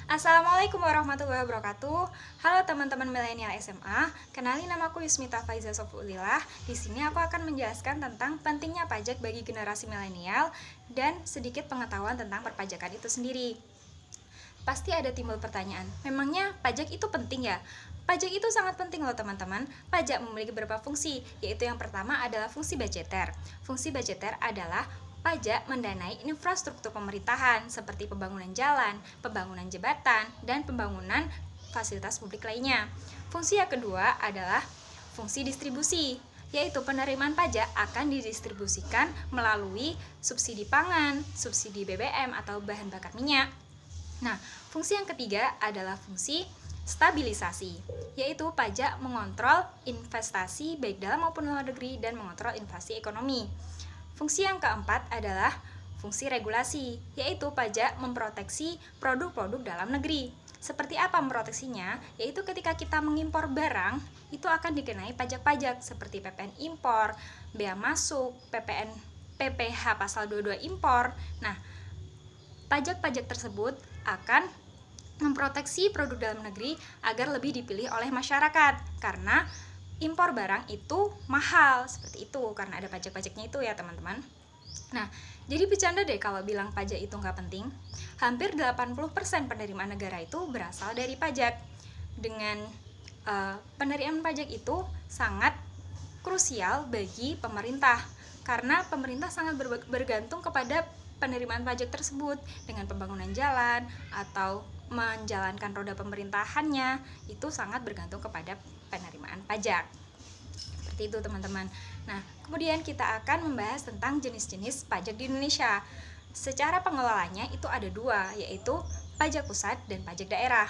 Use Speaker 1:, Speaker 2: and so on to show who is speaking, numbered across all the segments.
Speaker 1: Assalamualaikum warahmatullahi wabarakatuh. Halo teman-teman milenial SMA, kenalin namaku Yusmita Faiza Sofuulillah. Di sini aku akan menjelaskan tentang pentingnya pajak bagi generasi milenial dan sedikit pengetahuan tentang perpajakan itu sendiri. Pasti ada timbul pertanyaan, memangnya pajak itu penting ya? Pajak itu sangat penting loh teman-teman. Pajak memiliki beberapa fungsi, yaitu yang pertama adalah fungsi budgeter. Fungsi budgeter adalah pajak mendanai infrastruktur pemerintahan seperti pembangunan jalan, pembangunan jembatan, dan pembangunan fasilitas publik lainnya. Fungsi yang kedua adalah fungsi distribusi, yaitu penerimaan pajak akan didistribusikan melalui subsidi pangan, subsidi BBM atau bahan bakar minyak. Nah, fungsi yang ketiga adalah fungsi stabilisasi, yaitu pajak mengontrol investasi baik dalam maupun luar negeri dan mengontrol inflasi ekonomi. Fungsi yang keempat adalah fungsi regulasi, yaitu pajak memproteksi produk-produk dalam negeri. Seperti apa memproteksinya? Yaitu ketika kita mengimpor barang, itu akan dikenai pajak-pajak seperti PPN impor, bea masuk, PPH pasal 22 impor. Nah, pajak-pajak tersebut akan memproteksi produk dalam negeri agar lebih dipilih oleh masyarakat, karena impor barang itu mahal, seperti itu, karena ada pajak-pajaknya itu ya teman-teman. Nah, jadi bercanda deh kalau bilang pajak itu nggak penting. Hampir 80% penerimaan negara itu berasal dari pajak. Dengan penerimaan pajak itu sangat krusial bagi pemerintah, karena pemerintah sangat bergantung kepada penerimaan pajak tersebut. Dengan pembangunan jalan atau menjalankan roda pemerintahannya, itu sangat bergantung kepada penerimaan pajak. Seperti itu teman-teman. Nah, kemudian kita akan membahas tentang jenis-jenis pajak di Indonesia. Secara pengelolaannya itu ada dua, yaitu pajak pusat dan pajak daerah.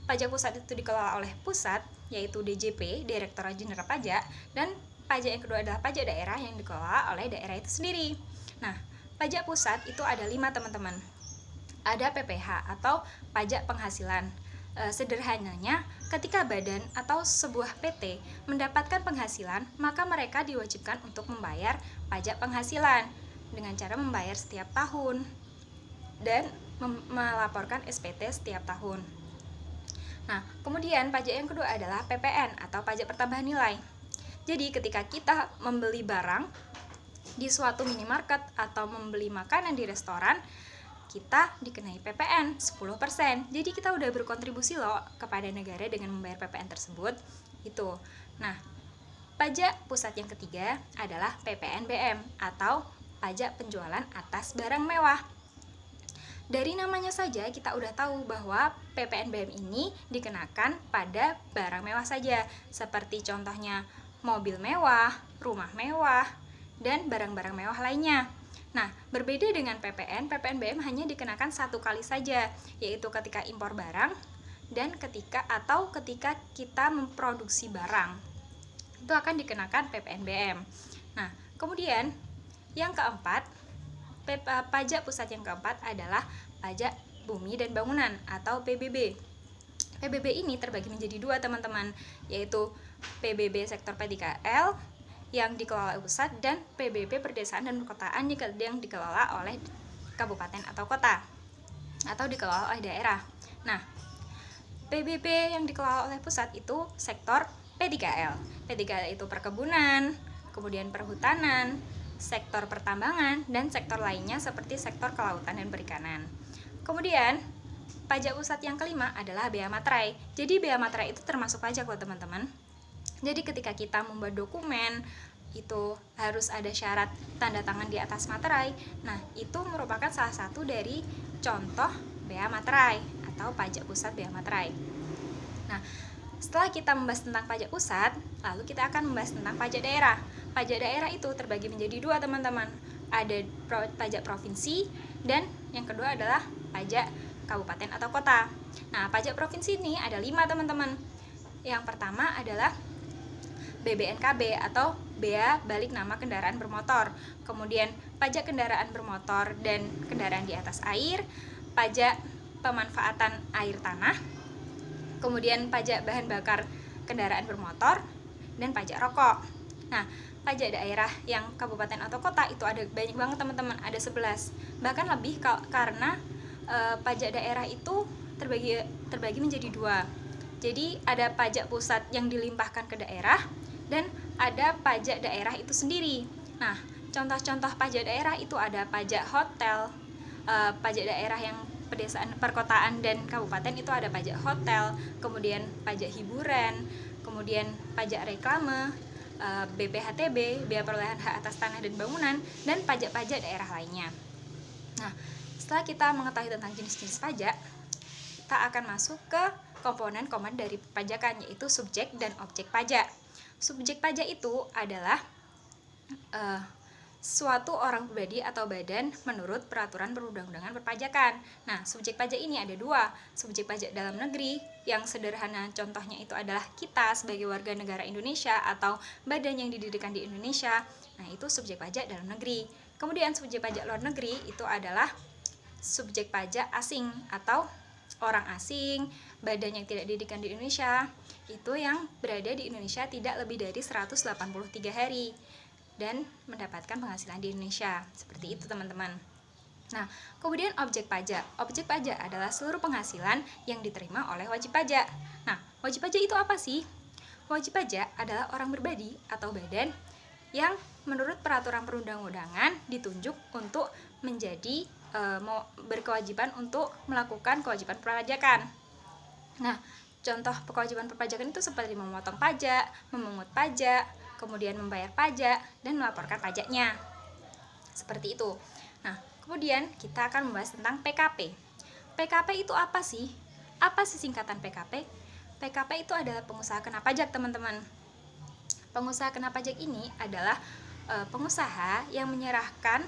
Speaker 1: Pajak pusat itu dikelola oleh pusat, yaitu DJP, Direktorat Jenderal Pajak, dan pajak yang kedua adalah pajak daerah yang dikelola oleh daerah itu sendiri. Nah, pajak pusat itu ada 5 teman-teman. Ada PPH atau pajak penghasilan. Sederhananya, ketika badan atau sebuah PT mendapatkan penghasilan, maka mereka diwajibkan untuk membayar pajak penghasilan dengan cara membayar setiap tahun dan melaporkan SPT setiap tahun. Nah, kemudian pajak yang kedua adalah PPN atau pajak pertambahan nilai. Jadi ketika kita membeli barang di suatu minimarket atau membeli makanan di restoran, kita dikenai PPN 10%. Jadi kita udah berkontribusi loh kepada negara dengan membayar PPN tersebut. Itu. Nah, pajak pusat yang ketiga adalah PPNBM atau pajak penjualan atas barang mewah. Dari namanya saja kita udah tahu bahwa PPNBM ini dikenakan pada barang mewah saja, seperti contohnya mobil mewah, rumah mewah, dan barang-barang mewah lainnya. Nah, berbeda dengan PPNBM hanya dikenakan satu kali saja, yaitu ketika impor barang dan ketika kita memproduksi barang. Itu akan dikenakan PPNBM. Nah, kemudian yang keempat, pajak pusat yang keempat adalah pajak bumi dan bangunan atau PBB. PBB ini terbagi menjadi dua teman-teman, yaitu PBB sektor P3L yang dikelola oleh pusat dan PBB perdesaan dan perkotaan yang dikelola oleh kabupaten atau kota atau dikelola oleh daerah. Nah, PBB yang dikelola oleh pusat itu sektor P3L. P3L itu perkebunan, kemudian perhutanan, sektor pertambangan, dan sektor lainnya seperti sektor kelautan dan perikanan. Kemudian pajak pusat yang kelima adalah bea materai. Jadi bea materai itu termasuk pajak loh teman-teman. Jadi ketika kita membuat dokumen, itu harus ada syarat tanda tangan di atas materai. Nah, itu merupakan salah satu dari contoh bea materai atau pajak pusat bea materai. Nah, setelah kita membahas tentang pajak pusat, lalu kita akan membahas tentang pajak daerah. Pajak daerah itu terbagi menjadi dua teman-teman. Ada pajak provinsi dan yang kedua adalah pajak kabupaten atau kota. Nah, pajak provinsi ini ada 5 teman-teman. Yang pertama adalah BBNKB atau bea balik nama kendaraan bermotor. Kemudian pajak kendaraan bermotor dan kendaraan di atas air, pajak pemanfaatan air tanah, kemudian pajak bahan bakar kendaraan bermotor, dan pajak rokok. Nah, pajak daerah yang kabupaten atau kota itu ada banyak banget teman-teman, ada 11. Bahkan lebih karena pajak daerah itu terbagi menjadi dua. Jadi ada pajak pusat yang dilimpahkan ke daerah dan ada pajak daerah itu sendiri. Nah, contoh-contoh pajak daerah itu ada pajak hotel, pajak daerah yang pedesaan, perkotaan dan kabupaten itu ada pajak hotel, kemudian pajak hiburan, kemudian pajak reklame, BPHTB, biaya perolehan hak atas tanah dan bangunan, dan pajak-pajak daerah lainnya. Nah, setelah kita mengetahui tentang jenis-jenis pajak, kita akan masuk ke komponen-komponen dari perpajakan, yaitu subjek dan objek pajak. Subjek pajak itu adalah suatu orang pribadi atau badan menurut peraturan perundang-undangan perpajakan. Nah, subjek pajak ini ada dua, subjek pajak dalam negeri, yang sederhana contohnya itu adalah kita sebagai warga negara Indonesia atau badan yang didirikan di Indonesia. Nah, itu subjek pajak dalam negeri. Kemudian subjek pajak luar negeri itu adalah subjek pajak asing atau orang asing, badan yang tidak didirikan di Indonesia, itu yang berada di Indonesia tidak lebih dari 183 hari dan mendapatkan penghasilan di Indonesia. Seperti itu, teman-teman. Nah, kemudian objek pajak. Objek pajak adalah seluruh penghasilan yang diterima oleh wajib pajak. Nah, wajib pajak itu apa sih? Wajib pajak adalah orang pribadi atau badan yang menurut peraturan perundang-undangan ditunjuk untuk menjadi berkewajiban untuk melakukan kewajiban perpajakan. Nah, contoh kewajiban perpajakan itu seperti memotong pajak, memungut pajak, kemudian membayar pajak, dan melaporkan pajaknya. Seperti itu. Nah, kemudian kita akan membahas tentang PKP. PKP itu apa sih? Apa sih singkatan PKP? PKP itu adalah pengusaha kena pajak, teman-teman. Pengusaha kena pajak ini adalah pengusaha yang menyerahkan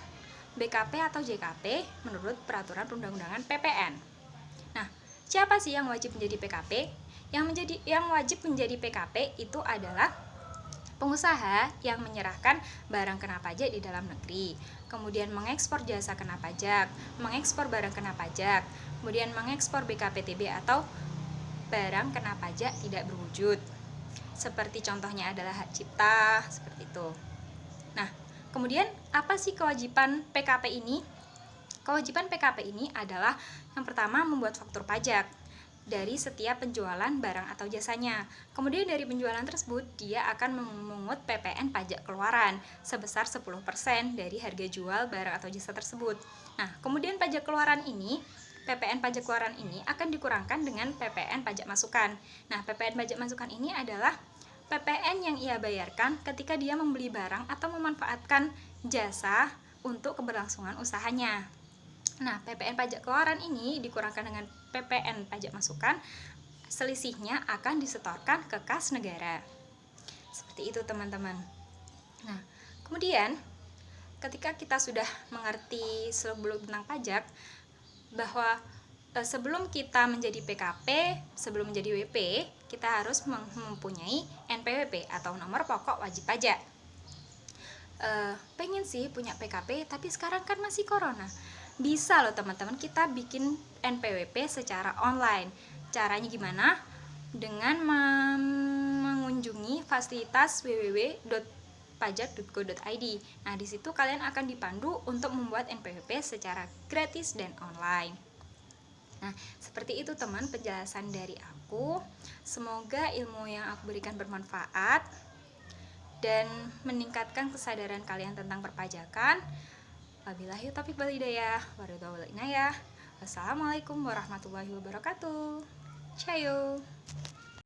Speaker 1: BKP atau JKP menurut peraturan perundang-undangan PPN. Nah, siapa sih yang wajib menjadi PKP? Yang wajib menjadi PKP itu adalah pengusaha yang menyerahkan barang kena pajak di dalam negeri, kemudian mengekspor jasa kena pajak, mengekspor barang kena pajak, kemudian mengekspor BKPTB atau barang kena pajak tidak berwujud. Seperti contohnya adalah hak cipta, seperti itu. Nah, kemudian apa sih kewajiban PKP ini? Kewajiban PKP ini adalah yang pertama membuat faktur pajak dari setiap penjualan barang atau jasanya. Kemudian dari penjualan tersebut dia akan memungut PPN pajak keluaran sebesar 10% dari harga jual barang atau jasa tersebut. Nah, kemudian pajak keluaran ini, PPN pajak keluaran ini akan dikurangkan dengan PPN pajak masukan. Nah, PPN pajak masukan ini adalah PPN yang ia bayarkan ketika dia membeli barang atau memanfaatkan jasa untuk keberlangsungan usahanya. Nah, PPN pajak keluaran ini dikurangkan dengan PPN pajak masukan, selisihnya akan disetorkan ke kas negara. Seperti itu, teman-teman. Nah, kemudian ketika kita sudah mengerti seluk-beluk tentang pajak, bahwa sebelum kita menjadi PKP, sebelum menjadi WP, kita harus mempunyai NPWP atau nomor pokok wajib pajak. Pengen sih punya PKP, tapi sekarang kan masih corona. Bisa loh teman-teman, kita bikin NPWP secara online. Caranya gimana? Dengan mengunjungi fasilitas www.pajak.go.id. Nah, di situ kalian akan dipandu untuk membuat NPWP secara gratis dan online. Nah, seperti itu teman penjelasan dari aku. Semoga ilmu yang aku berikan bermanfaat dan meningkatkan kesadaran kalian tentang perpajakan. Wabillahi taufiq wal hidayah. Wassalamualaikum warahmatullahi wabarakatuh. Ciao.